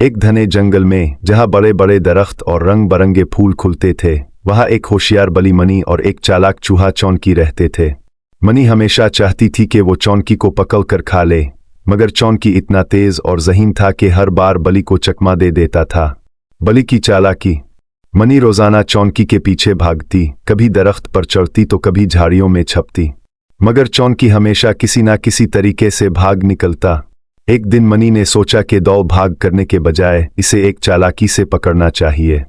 एक घने जंगल में जहां बड़े बड़े दरख्त और रंग बरंगे फूल खुलते थे, वहां एक होशियार बली मनी और एक चालाक चूहा चौंकी रहते थे। मनी हमेशा चाहती थी कि वो चौंकी को पकड़ कर खा ले, मगर चौंकी इतना तेज और ज़हीन था कि हर बार बली को चकमा दे देता था। बली की चालाकी। मनी रोजाना चौंकी के पीछे भागती, कभी दरख्त पर चढ़ती तो कभी झाड़ियों में छपती, मगर चौंकी हमेशा किसी ना किसी तरीके से भाग निकलता। एक दिन मनी ने सोचा कि दौड़ भाग करने के बजाय इसे एक चालाकी से पकड़ना चाहिए।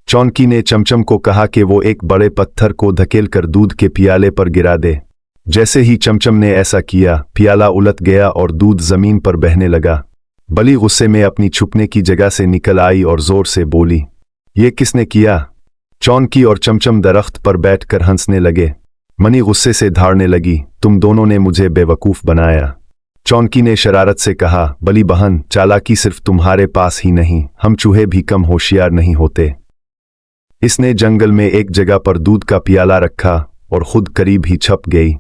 चौंकी ने चमचम को कहा कि वो एक बड़े पत्थर को धकेल कर दूध के पियाले पर गिरा दे। जैसे ही चमचम ने ऐसा किया, पियाला उलट गया और दूध जमीन पर बहने लगा। बली गुस्से में अपनी छुपने की जगह से निकल आई और जोर से बोली, ये किसने किया? चौंकी और चमचम दरख्त पर बैठकर हंसने लगे। मनी गुस्से से धाड़ने लगी, तुम दोनों ने मुझे बेवकूफ बनाया। चौंकी ने शरारत से कहा, बली बहन, चालाकी सिर्फ तुम्हारे पास ही नहीं, हम चूहे भी कम होशियार नहीं होते। इसने जंगल में एक जगह पर दूध का पियाला रखा और खुद करीब ही छप गई।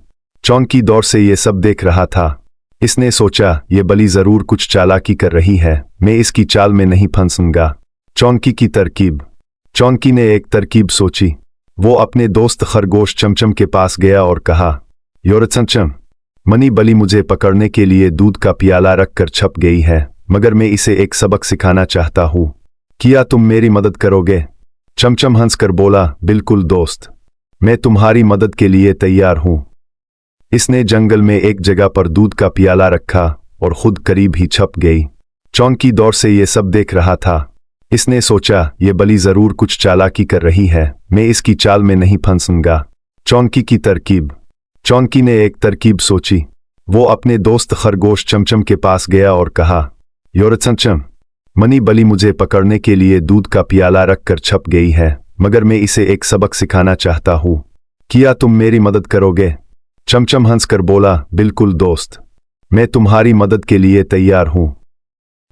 चौंकी दौर से ये सब देख रहा था। इसने सोचा, ये बली जरूर कुछ चालाकी कर रही है, मैं इसकी चाल में नहीं फंसूंगा। चौंकी की तरकीब। चौंकी ने एक तरकीब सोची। वो अपने दोस्त खरगोश चमचम के पास गया और कहा, योर चमचम, मनी बली मुझे पकड़ने के लिए दूध का पियाला रखकर छप गई है, मगर मैं इसे एक सबक सिखाना चाहता हूँ। क्या तुम मेरी मदद करोगे? चमचम हंसकर बोला, बिल्कुल दोस्त, मैं तुम्हारी मदद के लिए तैयार हूँ। इसने जंगल में एक जगह पर दूध का पियाला रखा और खुद करीब ही छप गई। चौंकी दौर से ये सब देख रहा था। इसने सोचा, ये बली जरूर कुछ चालाकी कर रही है, मैं इसकी चाल में नहीं फंसूंगा। चौंकी की तरकीब। चौंकी ने एक तरकीब सोची। वो अपने दोस्त खरगोश चमचम के पास गया और कहा, योर चमचम, मनी बली मुझे पकड़ने के लिए दूध का पियाला रखकर छप गई है, मगर मैं इसे एक सबक सिखाना चाहता हूँ। क्या तुम मेरी मदद करोगे? चमचम हंसकर बोला, बिल्कुल दोस्त, मैं तुम्हारी मदद के लिए तैयार हूँ।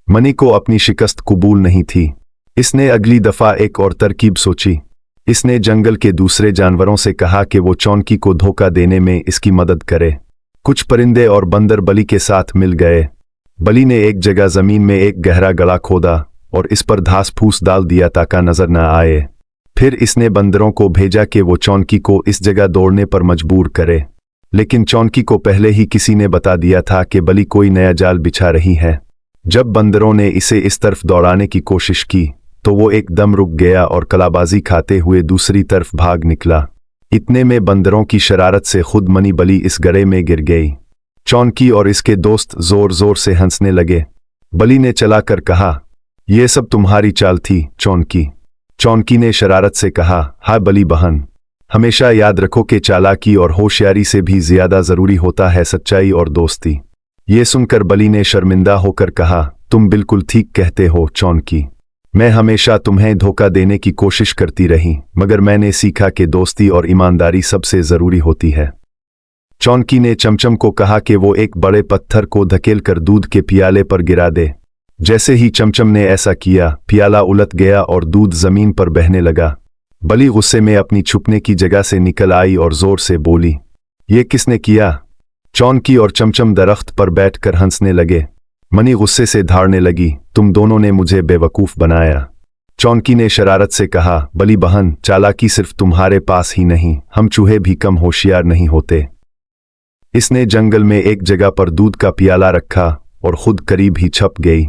मनी को अपनी शिकस्त कबूल नहीं थी। इसने अगली दफा एक और तरकीब सोची। इसने जंगल के दूसरे जानवरों से कहा कि वो चौंकी को धोखा देने में इसकी मदद करे। कुछ परिंदे और बंदर बली के साथ मिल गए। बली ने एक जगह जमीन में एक गहरा गड्ढा खोदा और इस पर घास फूस डाल दिया ताकि नजर न आए। फिर इसने बंदरों को भेजा कि वो चौंकी को इस जगह दौड़ने पर मजबूर करे, लेकिन चौंकी को पहले ही किसी ने बता दिया था कि बली कोई नया जाल बिछा रही है। जब बंदरों ने इसे इस तरफ दौड़ाने की कोशिश की तो वो एकदम रुक गया और कलाबाजी खाते हुए दूसरी तरफ भाग निकला। इतने में बंदरों की शरारत से खुद मनी बली इस गड्ढे में गिर गई। चौंकी और इसके दोस्त जोर जोर से हंसने लगे। बली ने चलाकर कहा, ये सब तुम्हारी चाल थी चौंकी। चौंकी ने शरारत से कहा, हाय बली बहन, हमेशा याद रखो कि चालाकी और होशियारी से भी ज्यादा जरूरी होता है सच्चाई और दोस्ती। ये सुनकर बली ने शर्मिंदा होकर कहा, तुम बिल्कुल ठीक कहते हो चौंकी, मैं हमेशा तुम्हें धोखा देने की कोशिश करती रही, मगर मैंने सीखा कि दोस्ती और ईमानदारी सबसे जरूरी होती है। चौंकी ने चमचम को कहा कि वो एक बड़े पत्थर को धकेल कर दूध के पियाले पर गिरा दे। जैसे ही चमचम ने ऐसा किया, पियाला उलट गया और दूध जमीन पर बहने लगा। बली गुस्से में अपनी छुपने की जगह से निकल आई और जोर से बोली, ये किसने किया? चौंकी और चमचम दरख्त पर बैठकर हंसने लगे। मनी गुस्से से धाड़ने लगी, तुम दोनों ने मुझे बेवकूफ बनाया। चौंकी ने शरारत से कहा, बली बहन, चालाकी सिर्फ तुम्हारे पास ही नहीं, हम चूहे भी कम होशियार नहीं होते। इसने जंगल में एक जगह पर दूध का पियाला रखा और खुद करीब ही छप गई।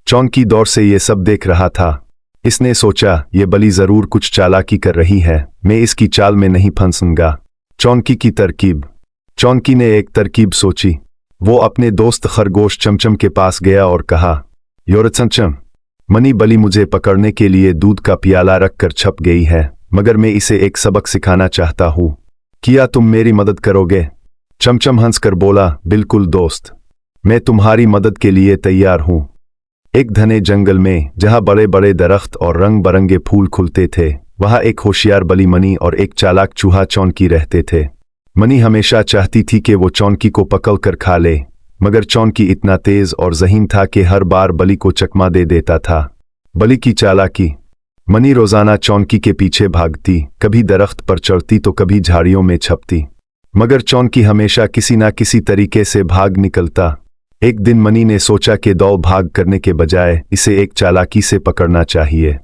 चौंकी दौर से ये सब देख रहा था। इसने सोचा, ये बली जरूर कुछ चालाकी कर रही है, मैं इसकी चाल में नहीं फंसूंगा। चौंकी की तरकीब। चौंकी ने एक तरकीब सोची। वो अपने दोस्त खरगोश चमचम के पास गया और कहा, योर चमचम, मनी बली मुझे पकड़ने के लिए दूध का पियाला रखकर छप गई है, मगर मैं इसे एक सबक सिखाना चाहता हूँ। क्या तुम मेरी मदद करोगे? चमचम हंसकर बोला, बिल्कुल दोस्त, मैं तुम्हारी मदद के लिए तैयार हूँ। एक घने जंगल में जहाँ बड़े बड़े दरख्त और रंग बरंगे फूल खुलते थे, वहाँ एक होशियार बली मनी और एक चालाक चूहा चौंकी रहते थे। मनी हमेशा चाहती थी कि वो चौंकी को पकड़ कर खा ले, मगर चौंकी इतना तेज और ज़हीन था कि हर बार बली को चकमा दे देता था। बली की चालाकी। मनी रोजाना चौंकी के पीछे भागती, कभी दरख्त पर चढ़ती तो कभी झाड़ियों में छपती, मगर चौंकी हमेशा किसी ना किसी तरीके से भाग निकलता। एक दिन मनी ने सोचा कि दौड़ भाग करने के बजाय इसे एक चालाकी से पकड़ना चाहिए।